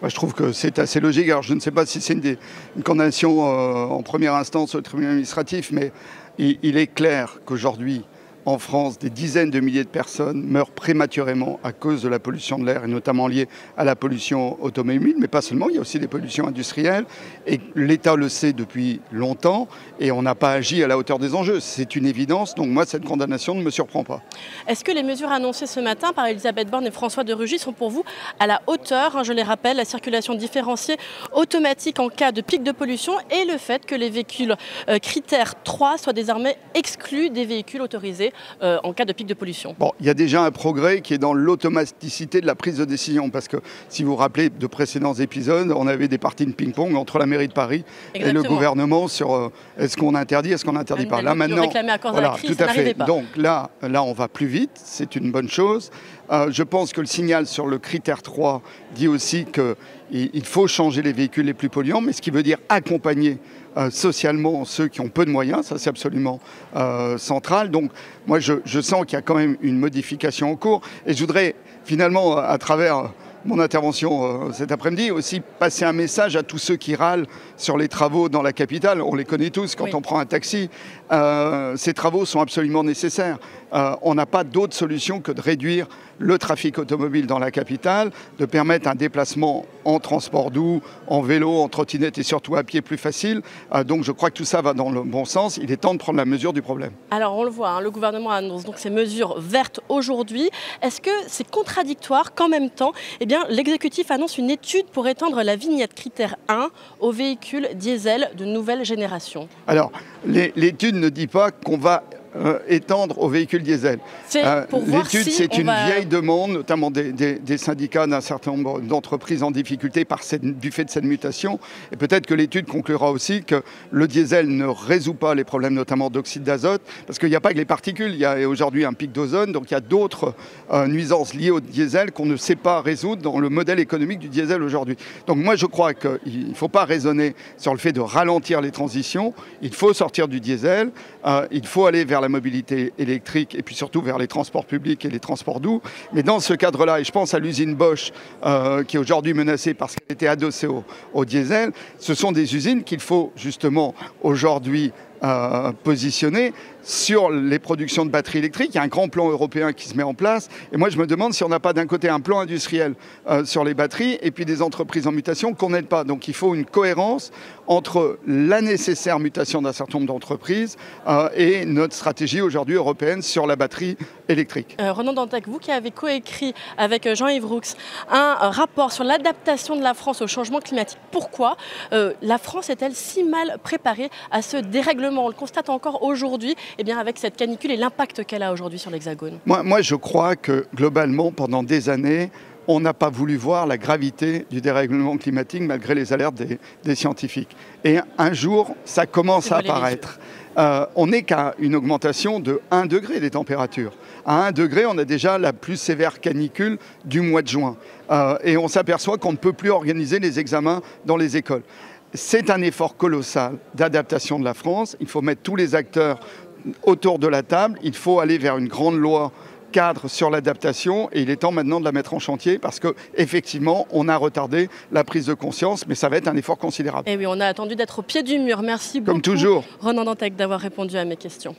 Je trouve que c'est assez logique. Alors je ne sais pas si c'est une condamnation en première instance au tribunal administratif, mais il est clair qu'aujourd'hui, en France, des dizaines de milliers de personnes meurent prématurément à cause de la pollution de l'air, et notamment liée à la pollution automobile, mais pas seulement, il y a aussi des pollutions industrielles. Et l'État le sait depuis longtemps, et on n'a pas agi à la hauteur des enjeux. C'est une évidence, donc moi, cette condamnation ne me surprend pas. Est-ce que les mesures annoncées ce matin par Elisabeth Borne et François de Rugy sont pour vous à la hauteur? Je les rappelle, la circulation différenciée automatique en cas de pic de pollution et le fait que les véhicules critères 3 soient désormais exclus des véhicules autorisés en cas de pic de pollution. Bon, il y a déjà un progrès qui est dans l'automaticité de la prise de décision, parce que si vous vous rappelez de précédents épisodes, on avait des parties de ping-pong entre la mairie de Paris et le gouvernement sur est-ce qu'on interdit, est-ce qu'on n'interdit pas. Là maintenant, voilà, tout à fait. Donc là, on va plus vite, c'est une bonne chose. Je pense que le signal sur le critère 3 dit aussi qu'il faut changer les véhicules les plus polluants, mais ce qui veut dire accompagner socialement ceux qui ont peu de moyens, ça c'est absolument central. Donc moi je sens qu'il y a quand même une modification en cours, et je voudrais finalement à travers mon intervention cet après-midi aussi passer un message à tous ceux qui râlent sur les travaux dans la capitale. On les connaît tous quand on prend un taxi. Ces travaux sont absolument nécessaires. On n'a pas d'autre solution que de réduire le trafic automobile dans la capitale, de permettre un déplacement en transport doux, en vélo, en trottinette et surtout à pied plus facile. Donc je crois que tout ça va dans le bon sens. Il est temps de prendre la mesure du problème. Alors on le voit, le gouvernement annonce donc ces mesures vertes aujourd'hui. Est-ce que c'est contradictoire qu'en même temps, l'exécutif annonce une étude pour étendre la vignette critère 1 aux véhicules diesel de nouvelle génération? Alors l'étude ne dit pas qu'on va étendre aux véhicules diesel. L'étude, c'est une vieille demande, notamment des syndicats d'un certain nombre d'entreprises en difficulté du fait de cette mutation. Et peut-être que l'étude conclura aussi que le diesel ne résout pas les problèmes, notamment d'oxyde d'azote, parce qu'il n'y a pas que les particules. Il y a aujourd'hui un pic d'ozone, donc il y a d'autres nuisances liées au diesel qu'on ne sait pas résoudre dans le modèle économique du diesel aujourd'hui. Donc moi, je crois qu'il ne faut pas raisonner sur le fait de ralentir les transitions. Il faut sortir du diesel. Il faut aller vers la mobilité électrique et puis surtout vers les transports publics et les transports doux. Mais dans ce cadre-là, et je pense à l'usine Bosch qui est aujourd'hui menacée parce qu'elle était adossée au diesel, ce sont des usines qu'il faut justement aujourd'hui positionner sur les productions de batteries électriques. Il y a un grand plan européen qui se met en place. Et moi, je me demande si on n'a pas d'un côté un plan industriel sur les batteries et puis des entreprises en mutation qu'on n'aide pas. Donc il faut une cohérence entre la nécessaire mutation d'un certain nombre d'entreprises et notre stratégie aujourd'hui européenne sur la batterie électrique. Ronan Dantec, vous qui avez coécrit avec Jean-Yves Roux un rapport sur l'adaptation de la France au changement climatique, pourquoi la France est-elle si mal préparée à ce dérèglement? On le constate encore aujourd'hui avec cette canicule et l'impact qu'elle a aujourd'hui sur l'Hexagone. Moi, je crois que globalement, pendant des années, on n'a pas voulu voir la gravité du dérèglement climatique malgré les alertes des scientifiques. Et un jour, ça commence à apparaître. On n'est qu'à une augmentation de 1 degré des températures. À 1 degré, on a déjà la plus sévère canicule du mois de juin. Et on s'aperçoit qu'on ne peut plus organiser les examens dans les écoles. C'est un effort colossal d'adaptation de la France. Il faut mettre tous les acteurs autour de la table. Il faut aller vers une grande loi cadre sur l'adaptation et il est temps maintenant de la mettre en chantier parce qu'effectivement, on a retardé la prise de conscience, mais ça va être un effort considérable. Et oui, on a attendu d'être au pied du mur. Merci beaucoup, comme toujours, Ronan Dantec, d'avoir répondu à mes questions.